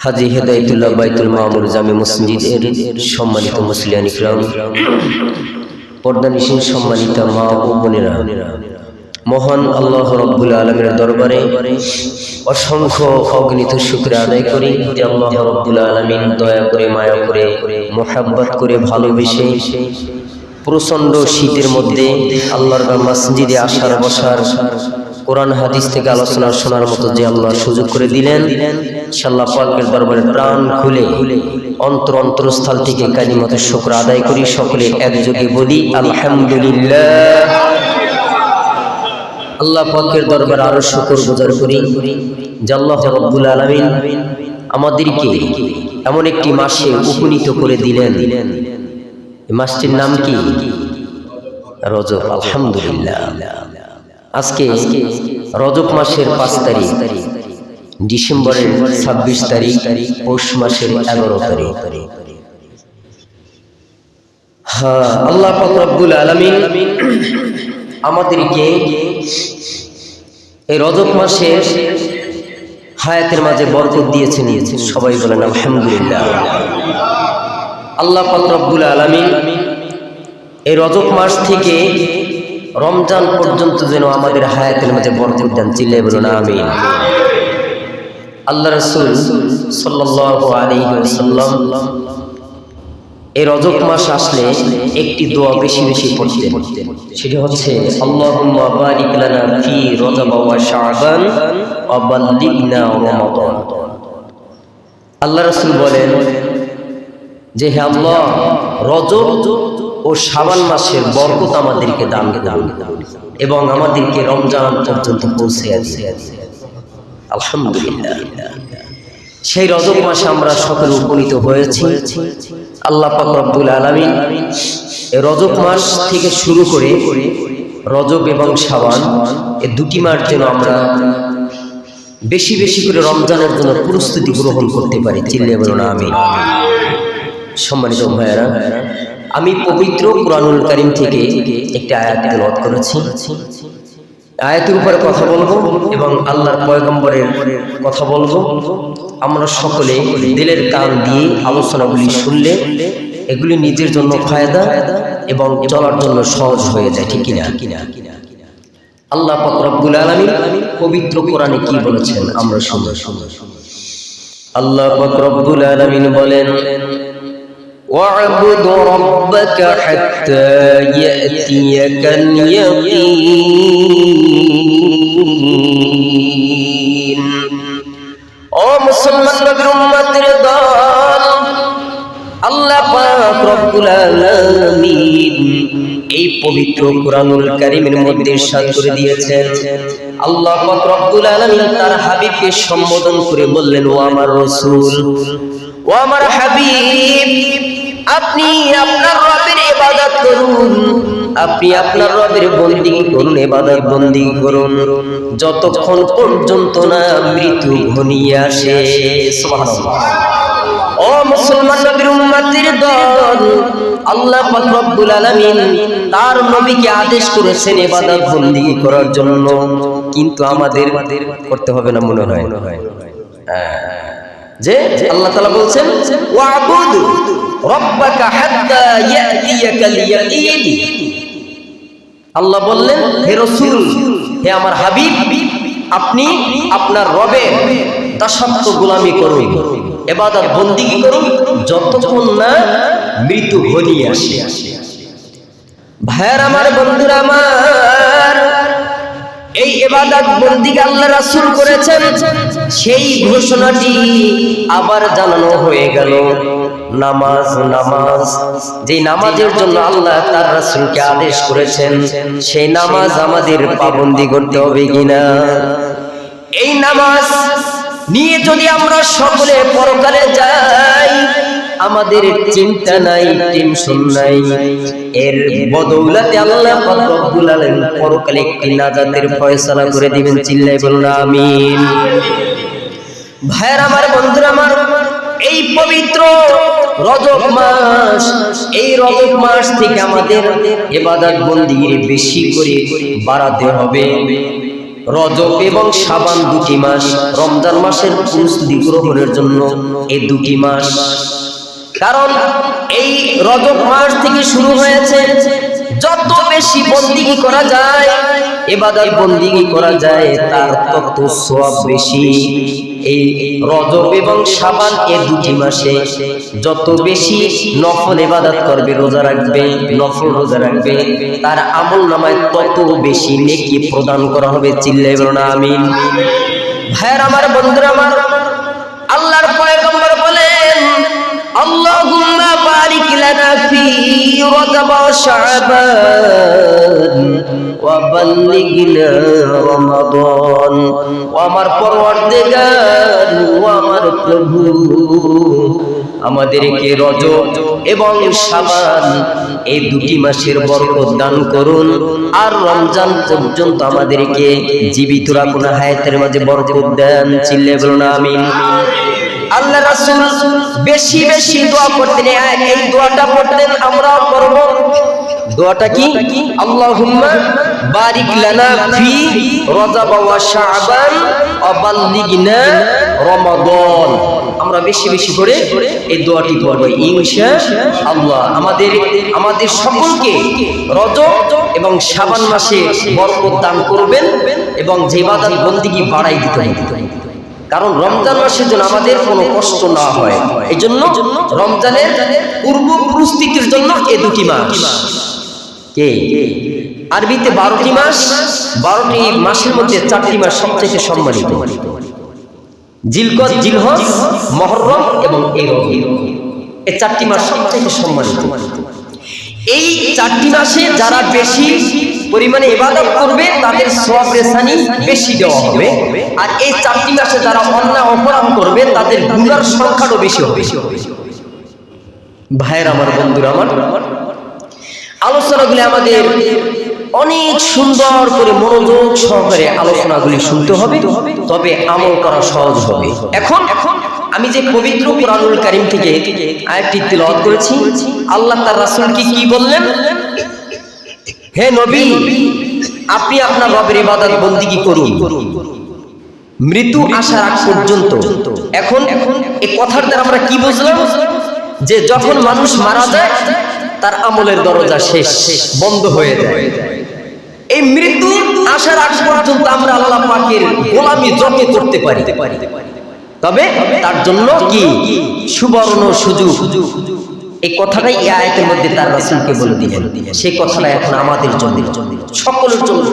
হাজী হেদায়েতুল্লাহ বাইতুল মামুর জামে মসজিদের সম্মানিত মুসলিয়ান ইকরাম, পর্দানিশীন সম্মানিত মা ও বোনেরা, মহান আল্লাহ রাব্বুল আলামিনের দরবারে অসংখ্য অগণিত শুকরিয়া আদায় করি যে আল্লাহ রাব্বুল আলামিন দয়া করে, মায়া করে, মুহাব্বত করে, ভালোবেসে প্রচন্ড শীতের মধ্যে আল্লাহর মসজিদে আসার বসার, কোরআন হাদিস থেকে আলোচনা শোনার মতো যে আল্লাহ সুযোগ করে দিলেন, আল্লাহ পাকের দরবারে প্রাণ খুলে অন্তরস্থল থেকে কালিমাতুশ শুকর আদায় করি। সকলে একযোগে বলি আলহামদুলিল্লাহ। আল্লাহ পাকের দরবারে আরো শুকর গুজার করি যে আল্লাহ রাব্বুল আলামিন আমাদেরকে এমন একটি মাসে উপনীত করে দিলেন। এই মাসটির নাম কি? রজব। আলহামদুলিল্লাহ। আজকে রজব মাসের ৫ তারিখ, ডিসেম্বরের ২৬ তারিখ, পৌষ মাসের ১১ তারিখ। হ্যাঁ, আল্লাহ পাক রব্বুল আলামিন আমাদেরকে এই রজব মাসের হায়াতের মাঝে বরকত দিয়েছেন। সবাই বলেন আলহামদুলিল্লাহ। আল্লাহ পাক রব্বুল আলামিন এই রজব মাস থেকে রমজান পর্যন্ত যেন আমাদের হায়াতের মাঝে বরকত দেন। চিল্লায়ে বলুন আমিন। আল্লাহ রাসূল সাল্লাল্লাহু আলাইহি ওয়াসাল্লাম এই রজব মাস আসলে একটি দোয়া বেশি বেশি পড়তেন, সেটা হচ্ছে আল্লাহুম্মা বারিক লানা ফি রজব ওয়া শাবান ওয়া বাল্লিগনা রমাদান। আল্লাহ রাসূল বলেন যে হে আল্লাহ, রজব ও শাবান মাসের বরকত আমাদেরকে দান করুন এবং আমাদেরকে রমজান পর্যন্ত পৌঁছে দিন। আলহামদুলিল্লাহ। সেই রজব মাসে আমরা সকলে উপনীত হয়েছি। আল্লাহ পাক রব্বুল আলামিন এই রজব মাস থেকে শুরু করে রজব এবং শাবান এই দুটি মাস যেন আমরা বেশি বেশি করে রমজানের জন্য প্রস্তুতি গ্রহণ করতে পারি। চিল্লায়ে বলুন আমিন। সম্মানিত ভাইয়েরা, আমি পবিত্র কুরআনুল কারীম থেকে একটি আয়াত তেলাওয়াত করেছি। আয়াতের উপরে কথা বলবো এবং আল্লাহর পয়গম্বরের কথা বলবো। আমরা সকলে দিলের কান দিয়ে আলোচনাগুলি শুনলে এগুলি নিজের জন্য ফায়দা এবং চলার জন্য সহজ হয়ে যায়, ঠিক কিনা? আল্লাহ পাক রব্বুল আলামিন পবিত্র কোরআনে কি বলেছেন আমরা শুনবো। আল্লাহ পাক রব্বুল আলামিন বলেন, وَاعْبُدْ رَبَّكَ حَتَّى يَأْتِيَكَ الْيَقِينُ। ও মুসলমান নবীর উম্মতের দল, আল্লাহ পাক রব্বুল আলামিন এই পবিত্র কুরআনুল কারীমের মধ্যে ইরশাদ করে দিয়েছেন। আল্লাহ পাক রব্বুল আলামিন তার হাবিবকে সম্বোধন করে বললেন, ও আমার রাসূল, ও আমার হাবিব, আপনি আপনার রবের ইবাদত করুন, আপনি আপনার রবের বন্দেগী করুন, ইবাদত বন্দেগী করুন যতক্ষণ পর্যন্ত না মৃত্যু ঘনিয়ে আসে। সুবহানাল্লাহ। ও মুসলমান নবীর উম্মতের দল, আল্লাহ পাক রব্বুল আলামিন তার নবীকে আদেশ করেছেন ইবাদত বন্দেগী করার জন্য, কিন্তু আমাদের করতে হবে না মনে হয় যে আল্লাহ তাআলা বলছেন ওয়াবুদ রাব্বাকা হাত্তা ইয়াতিয়াকাল ইয়াকিন। আল্লাহ বললেন, হে রাসূল, হে আমার হাবিব, আপনি আপনার রবের দাসত্ব গোলামি করুন, ইবাদত বন্দেগী করুন যতক্ষণ না মৃত্যু ঘনিয়ে আসে। ভাইয়ের আমার, বন্ধুরা আমার, এই ইবাদত বন্দেগী আল্লাহ রাসূল করেছেন, সেই ঘোষণাটি আবার জানানো হয়ে গেল। নামাজ, যে নামাজের জন্য আল্লাহ তার রাসূলকে আদেশ করেছেন, সেই নামাজ আমাদের পাবন্দি করতে হবে কিনা? এই নামাজ নিয়ে যদি আমরা সকলে পরকালে যাই, আমাদের চিন্তা নাই, টেনশন নাই। এর বদৌলতে আল্লাহ পাক রব্বুল আলামিন পরকালে একটি নাজাতের ফয়সালা করে দিবেন। চিল্লায়ে বলুন আমিন। ভাইয়ের আমার, বন্ধুরা আমার, এই পবিত্র রজব মাস, এই রজব মাস থেকে আমাদের ইবাদত বন্দেগী বেশি করে বাড়াতে হবে। রজব এবং শাবান দুটি মাস, রমজান মাসের প্রস্তুতি গ্রহণের জন্য এই দুটি মাস। কারণ এই রজব মাস থেকে শুরু হয়েছে, যত বেশি বন্দিগি করা যায়, ইবাদত বন্দিগি করা যায়, তার তত সওয়াব বেশি। এই রজব এবং শাবান এই দুটি মাসে যত বেশি নফল ইবাদত করবে, রোজা রাখবে, নফল রোজা রাখবে, তার আমলনামায় তত বেশি নেকি প্রদান করা হবে। চিল্লাইয়ে বলুন আমিন। ভাইয়ের আমার, বন্ধুরা আমার, আল্লাহর পয়গম্বর বলেন, আল্লাহুম্মা বারিক লানা ফি রজব ওয়া শাবান ওয়া বাল্লিগনা রমাদান। ও আমার পরওয়ারদিগার, ও আমার প্রভু, আমাদেরকে রজব এবং শাবান এই দুটি মাসের বরকত দান করুন, আর রমজান পর্যন্ত আমাদেরকে জীবিত রাখুন, হায়াতের মাঝে বরকত দেন। চিল্লাইয়ে বলুন আমিন। আল্লাহ রাসূল বেশি বেশি দোয়া করতেন, এই দোয়াটা পড়তেন, আমরাও করব। দোয়াটা কি? আল্লাহুম্মা বারিক লানা ফি রজব ওয়া শাবান ওয়া বাল্লিগনা রমাদান। আমরা বেশি বেশি করে এই দোয়াটি পড়ব ইনশাআল্লাহ। আমাদের সকলকে রজব এবং শাবান মাসে বরকত দান করবেন এবং যে ইবাদত বন্দেগী বাড়াই দিতে হবে। কারণ রমজান মাসের জন্য আমাদের কোনো কষ্ট না হয়, এই জন্য রমজানের পূর্ব প্রস্তুতির জন্য এই দুটি মাস। কে আরবিতে 12টি মাস, 12টি মাসের মধ্যে 4টি মাস সবচেয়ে সম্মানিত, জিলকদ, জিলহজ, মুহররম এবং এই রজব। এই 4টি মাস সবচেয়ে সম্মানিত। এই 4টি মাসে যারা বেশি পরিমাণে ইবাদত করবে তাদের সওয়াব রেসানি বেশি দেওয়া হবে, আর এই 4টি মাসে যারা অন্যায় অপরাধ করবে তাদের গুনার সংখ্যাও বেশি হবে। ভাইয়ের আমার, বন্ধুরা আমার, আলোচনাগুলি আমাদের অনেক সুন্দর করে মনোযোগ সহকারে আলোচনাগুলি শুনতে হবে, তবে আমল করা সহজ হবে। এখন আমি যে পবিত্র কোরআনুল কারীম থেকে আয়াতটি তিলাওয়াত করেছি, আল্লাহ তার রাসূলকে কি বললেন? হে নবী, আপনি আপনার রবের ইবাদত বন্দেগী করুন মৃত্যু আসার আগ পর্যন্ত। এখন এই কথার দ্বারা আমরা কি বুঝলাম? যে যখন মানুষ মারা যায় তার আমলের দরজা শেষ, বন্ধ হয়ে যায়। এই মৃত্যু আসার আগ পর্যন্ত আমরা আল্লাহ পাকের গোলামি যত করতে পারি, তবে তার জন্য কি সুবর্ণ সুযোগ। এই কথাটাই এই আয়াতের মধ্যে তার রাসূলকে বলে দিলেন। সেই কথাটা এখন আমাদের জন্য, সকলের জন্য